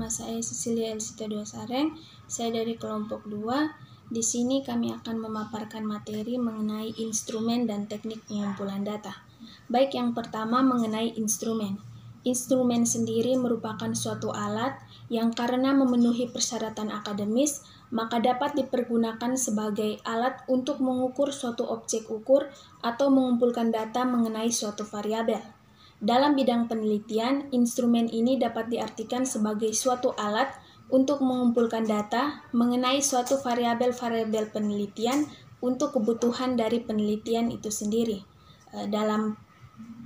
nama saya Cecilia Elsita Dwasareng. Saya dari kelompok 2. Di sini kami akan memaparkan materi mengenai instrumen dan teknik pengumpulan data. Baik, yang pertama mengenai instrumen. Instrumen sendiri merupakan suatu alat yang karena memenuhi persyaratan akademis, maka dapat dipergunakan sebagai alat untuk mengukur suatu objek ukur atau mengumpulkan data mengenai suatu variabel. Dalam bidang penelitian, instrumen ini dapat diartikan sebagai suatu alat untuk mengumpulkan data mengenai suatu variabel-variabel penelitian untuk kebutuhan dari penelitian itu sendiri. Dalam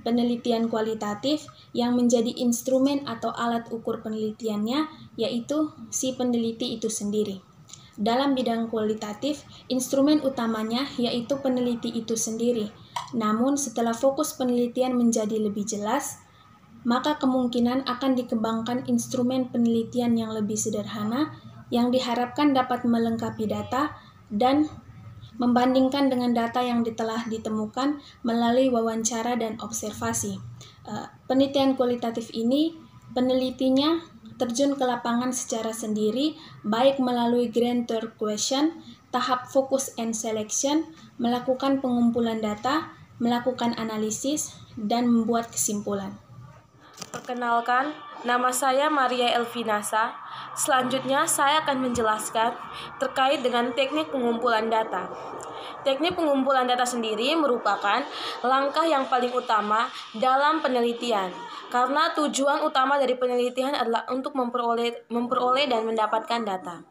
penelitian kualitatif, yang menjadi instrumen atau alat ukur penelitiannya yaitu si peneliti itu sendiri. Dalam bidang kualitatif, instrumen utamanya yaitu peneliti itu sendiri. Namun setelah fokus penelitian menjadi lebih jelas, maka kemungkinan akan dikembangkan instrumen penelitian yang lebih sederhana yang diharapkan dapat melengkapi data dan membandingkan dengan data yang telah ditemukan melalui wawancara dan observasi. Penelitian kualitatif ini, penelitinya terjun ke lapangan secara sendiri, baik melalui grand tour question, tahap focus and selection, melakukan pengumpulan data, melakukan analisis, dan membuat kesimpulan. Perkenalkan, nama saya Maria Elvinasa. Selanjutnya saya akan menjelaskan terkait dengan teknik pengumpulan data. Teknik pengumpulan data sendiri merupakan langkah yang paling utama dalam penelitian, karena tujuan utama dari penelitian adalah untuk memperoleh dan mendapatkan data.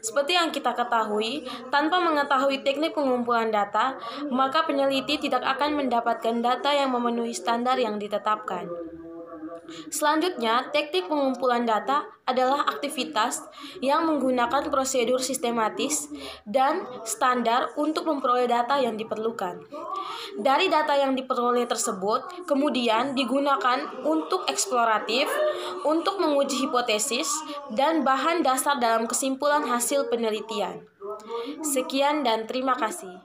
Seperti yang kita ketahui, tanpa mengetahui teknik pengumpulan data, maka peneliti tidak akan mendapatkan data yang memenuhi standar yang ditetapkan. Selanjutnya, teknik pengumpulan data adalah aktivitas yang menggunakan prosedur sistematis dan standar untuk memperoleh data yang diperlukan. Dari data yang diperoleh tersebut, kemudian digunakan untuk eksploratif, untuk menguji hipotesis, dan bahan dasar dalam kesimpulan hasil penelitian. Sekian dan terima kasih.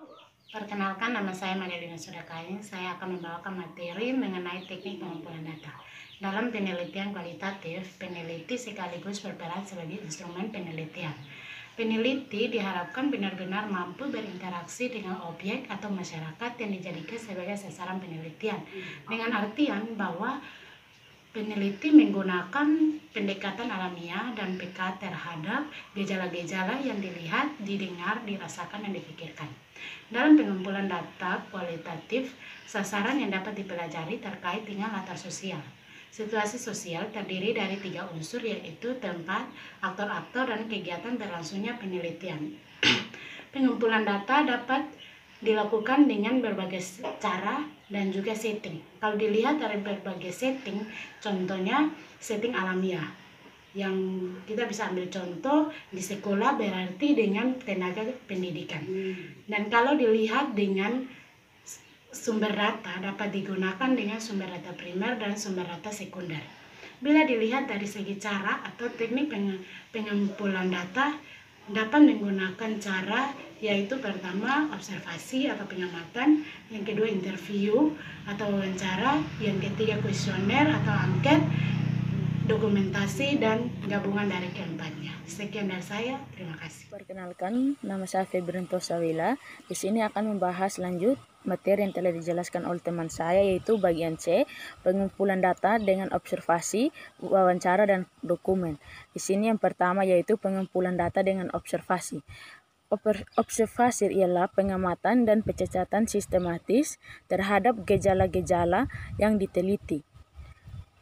Perkenalkan, nama saya Madelina Sudakain. Saya akan membawakan materi mengenai teknik pengumpulan data. Dalam penelitian kualitatif, peneliti sekaligus berperan sebagai instrumen penelitian. Peneliti diharapkan benar-benar mampu berinteraksi dengan objek atau masyarakat yang dijadikan sebagai sasaran penelitian, dengan artian bahwa peneliti menggunakan pendekatan alamiah dan peka terhadap gejala-gejala yang dilihat, didengar, dirasakan, dan dipikirkan. Dalam pengumpulan data kualitatif, sasaran yang dapat dipelajari terkait dengan latar sosial. Situasi sosial terdiri dari 3 unsur, yaitu tempat, aktor-aktor, dan kegiatan berlangsungnya penelitian. Pengumpulan data dapat dilakukan dengan berbagai cara dan juga setting. Kalau dilihat dari berbagai setting, contohnya setting alamiah, yang kita bisa ambil contoh di sekolah berarti dengan tenaga pendidikan. Dan kalau dilihat dengan sumber data, dapat digunakan dengan sumber data primer dan sumber data sekunder. Bila dilihat dari segi cara atau teknik pengumpulan data, dapat menggunakan cara yaitu pertama observasi atau pengamatan, yang kedua interview atau wawancara, yang ketiga kuesioner atau angket, dokumentasi, dan gabungan dari keempatnya. Sekian dari saya, terima kasih. Perkenalkan, nama saya Febrinto Sawila. Di sini akan membahas lanjut materi yang telah dijelaskan oleh teman saya, yaitu bagian C, pengumpulan data dengan observasi, wawancara, dan dokumen. Di sini yang pertama yaitu pengumpulan data dengan observasi. Observasi ialah pengamatan dan pencacatan sistematis terhadap gejala-gejala yang diteliti.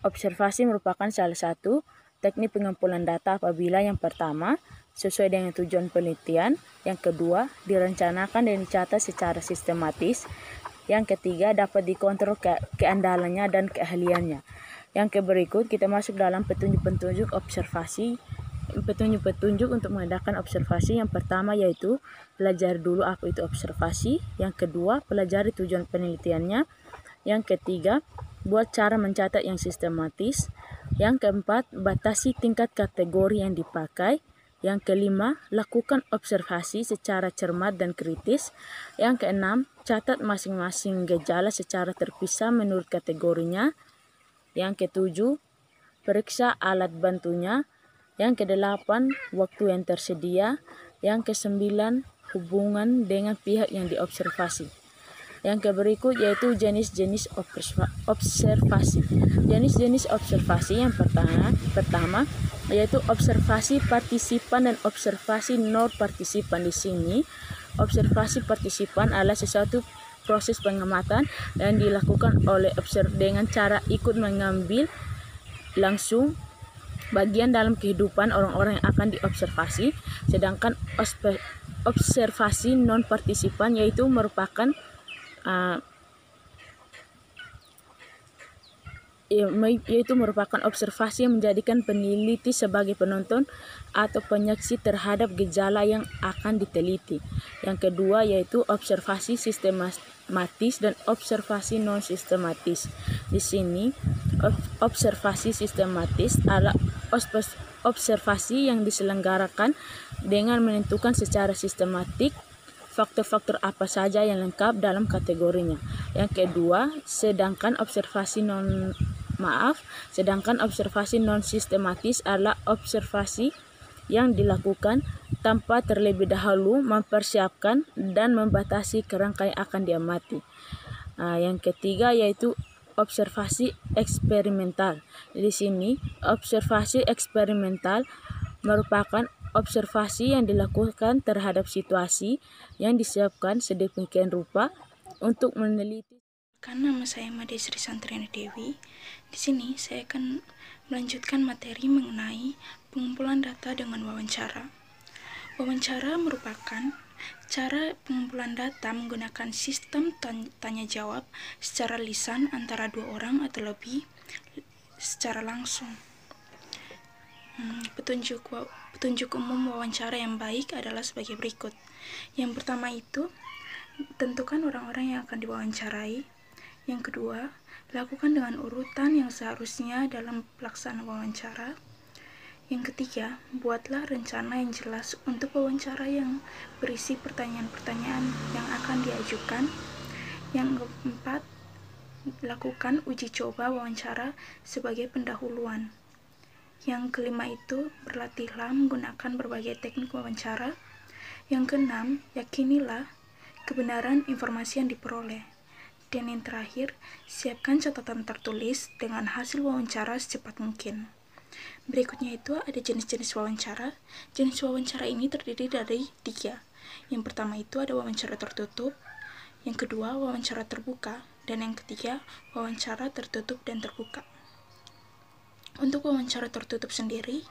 Observasi merupakan salah satu teknik pengumpulan data apabila yang pertama sesuai dengan tujuan penelitian, yang kedua direncanakan dan dicatat secara sistematis, yang ketiga dapat dikontrol keandalannya dan keahliannya. Yang berikut kita masuk dalam petunjuk-petunjuk observasi, petunjuk-petunjuk untuk mengadakan observasi. Yang pertama yaitu pelajari dulu apa itu observasi, yang kedua pelajari tujuan penelitiannya, yang ketiga buat cara mencatat yang sistematis, yang keempat batasi tingkat kategori yang dipakai, yang kelima lakukan observasi secara cermat dan kritis, yang keenam catat masing-masing gejala secara terpisah menurut kategorinya, yang ketujuh periksa alat bantunya, Yang ke-8, waktu yang tersedia. Yang ke-9, hubungan dengan pihak yang diobservasi. Yang berikut yaitu jenis-jenis observasi. Jenis-jenis observasi yang pertama yaitu observasi partisipan dan observasi non partisipan. Di sini observasi partisipan adalah sesuatu proses pengamatan yang dilakukan oleh dengan cara ikut mengambil langsung bagian dalam kehidupan orang-orang yang akan diobservasi. Sedangkan observasi non partisipan yaitu merupakan observasi yang menjadikan peneliti sebagai penonton atau penyaksi terhadap gejala yang akan diteliti. Yang kedua yaitu observasi sistematis dan observasi non sistematis. Di sini observasi sistematis adalah observasi yang diselenggarakan dengan menentukan secara sistematik faktor-faktor apa saja yang lengkap dalam kategorinya. Yang kedua, sedangkan observasi non sistematis adalah observasi yang dilakukan tanpa terlebih dahulu mempersiapkan dan membatasi kerangka yang akan diamati. Yang ketiga yaitu observasi eksperimental. Di sini observasi eksperimental merupakan observasi yang dilakukan terhadap situasi yang disiapkan sedemikian rupa untuk meneliti. Nama saya Made Sri Santriani Dewi. Di sini saya akan melanjutkan materi mengenai pengumpulan data dengan wawancara. Wawancara merupakan cara pengumpulan data menggunakan sistem tanya jawab secara lisan antara dua orang atau lebih secara langsung. Petunjuk umum wawancara yang baik adalah sebagai berikut. Yang pertama itu, tentukan orang-orang yang akan diwawancarai. Yang kedua, lakukan dengan urutan yang seharusnya dalam pelaksanaan wawancara. Yang ketiga, buatlah rencana yang jelas untuk wawancara yang berisi pertanyaan-pertanyaan yang akan diajukan. Yang keempat, lakukan uji coba wawancara sebagai pendahuluan. Yang kelima itu, berlatihlah menggunakan berbagai teknik wawancara. Yang keenam, yakinilah kebenaran informasi yang diperoleh. Dan yang terakhir, siapkan catatan tertulis dengan hasil wawancara secepat mungkin. Berikutnya itu ada jenis-jenis wawancara. Jenis wawancara ini terdiri dari 3. Yang pertama itu ada wawancara tertutup, yang kedua wawancara terbuka, dan yang ketiga wawancara tertutup dan terbuka. Untuk wawancara tertutup sendiri,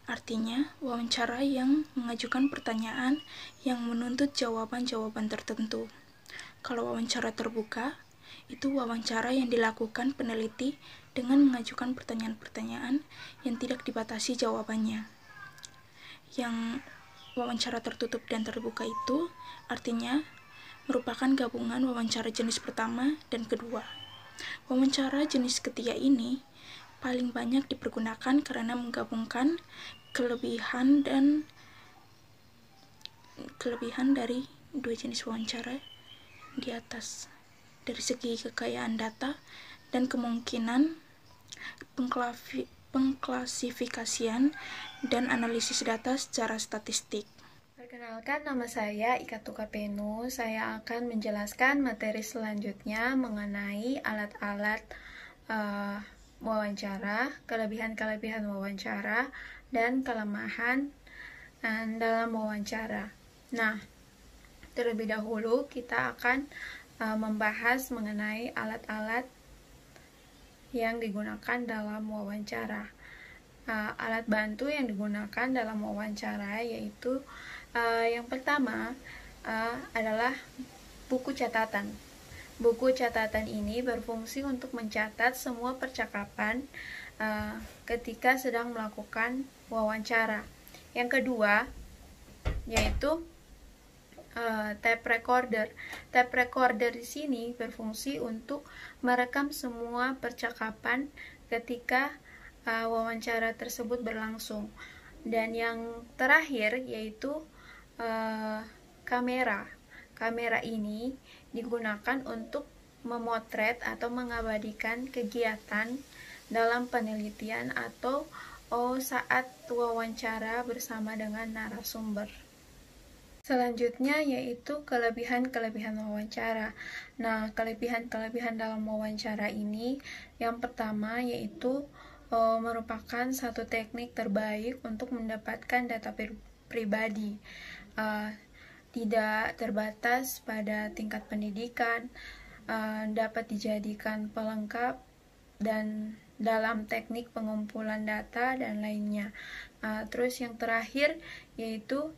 artinya wawancara yang mengajukan pertanyaan yang menuntut jawaban-jawaban tertentu. Kalau wawancara terbuka, itu wawancara yang dilakukan peneliti dengan mengajukan pertanyaan-pertanyaan yang tidak dibatasi jawabannya. Yang wawancara tertutup dan terbuka itu artinya merupakan gabungan wawancara jenis pertama dan kedua. Wawancara jenis ketiga ini paling banyak dipergunakan karena menggabungkan kelebihan dari dua jenis wawancara di atas, dari segi kekayaan data dan kemungkinan pengklasifikasian dan analisis data secara statistik. Perkenalkan, nama saya Ika Tukapenu. Saya akan menjelaskan materi selanjutnya mengenai alat-alat wawancara, kelebihan-kelebihan wawancara, dan kelemahan dalam wawancara. Nah, terlebih dahulu kita akan membahas mengenai alat-alat yang digunakan dalam wawancara. Alat bantu yang digunakan dalam wawancara yaitu yang pertama adalah buku catatan. Buku catatan ini berfungsi untuk mencatat semua percakapan ketika sedang melakukan wawancara. Yang kedua yaitu tape recorder. Tape recorder di sini berfungsi untuk merekam semua percakapan ketika wawancara tersebut berlangsung. Dan yang terakhir yaitu kamera. Kamera ini digunakan untuk memotret atau mengabadikan kegiatan dalam penelitian atau saat wawancara bersama dengan narasumber. Selanjutnya yaitu kelebihan-kelebihan wawancara. Nah, kelebihan-kelebihan dalam wawancara ini yang pertama yaitu merupakan satu teknik terbaik untuk mendapatkan data pribadi. Tidak terbatas pada tingkat pendidikan, dapat dijadikan pelengkap dan dalam teknik pengumpulan data dan lainnya. Terus yang terakhir yaitu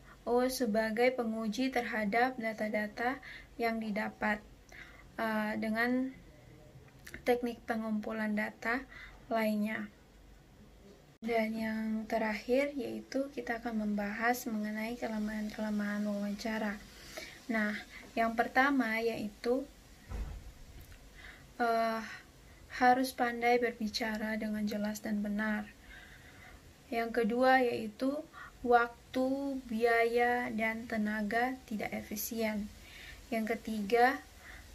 sebagai penguji terhadap data-data yang didapat dengan teknik pengumpulan data lainnya. Dan yang terakhir yaitu kita akan membahas mengenai kelemahan-kelemahan wawancara. Nah, yang pertama yaitu harus pandai berbicara dengan jelas dan benar. Yang kedua yaitu waktu, biaya, dan tenaga tidak efisien. Yang ketiga,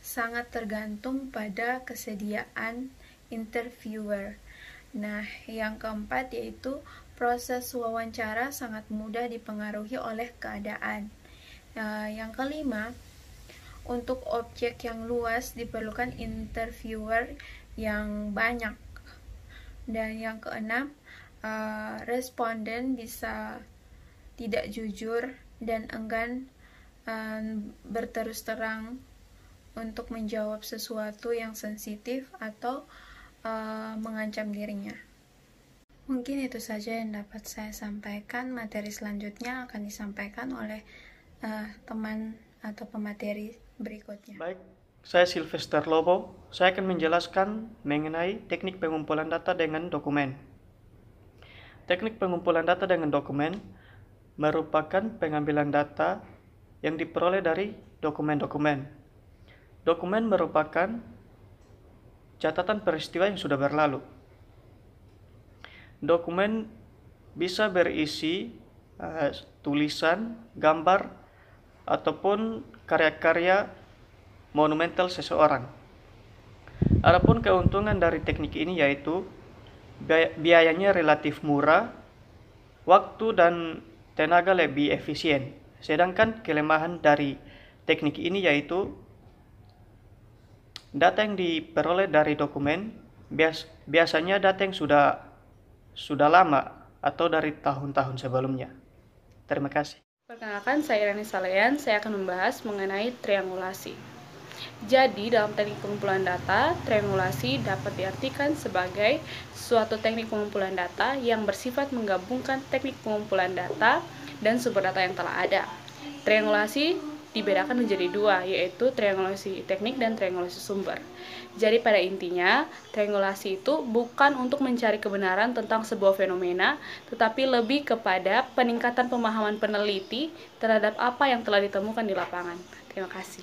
sangat tergantung pada kesediaan interviewer. Nah, yang keempat yaitu proses wawancara sangat mudah dipengaruhi oleh keadaan. Yang kelima, untuk objek yang luas diperlukan interviewer yang banyak. Dan yang keenam, responden bisa tidak jujur dan enggan berterus terang untuk menjawab sesuatu yang sensitif atau mengancam dirinya. Mungkin itu saja yang dapat saya sampaikan. Materi selanjutnya akan disampaikan oleh teman atau pemateri berikutnya. Baik, saya Sylvester Lobo. Saya akan menjelaskan mengenai teknik pengumpulan data dengan dokumen. Teknik pengumpulan data dengan dokumen merupakan pengambilan data yang diperoleh dari dokumen-dokumen. Dokumen merupakan catatan peristiwa yang sudah berlalu. Dokumen bisa berisi tulisan, gambar, ataupun karya-karya monumental seseorang. Adapun keuntungan dari teknik ini yaitu biayanya relatif murah, waktu dan tenaga lebih efisien. Sedangkan kelemahan dari teknik ini yaitu data yang diperoleh dari dokumen biasanya data yang sudah lama atau dari tahun-tahun sebelumnya. Terima kasih. Perkenalkan, saya Irani Salean. Saya akan membahas mengenai triangulasi. Jadi, dalam teknik pengumpulan data, triangulasi dapat diartikan sebagai suatu teknik pengumpulan data yang bersifat menggabungkan teknik pengumpulan data dan sumber data yang telah ada. Triangulasi dibedakan menjadi dua, yaitu triangulasi teknik dan triangulasi sumber. Jadi pada intinya, triangulasi itu bukan untuk mencari kebenaran tentang sebuah fenomena, tetapi lebih kepada peningkatan pemahaman peneliti terhadap apa yang telah ditemukan di lapangan. Terima kasih.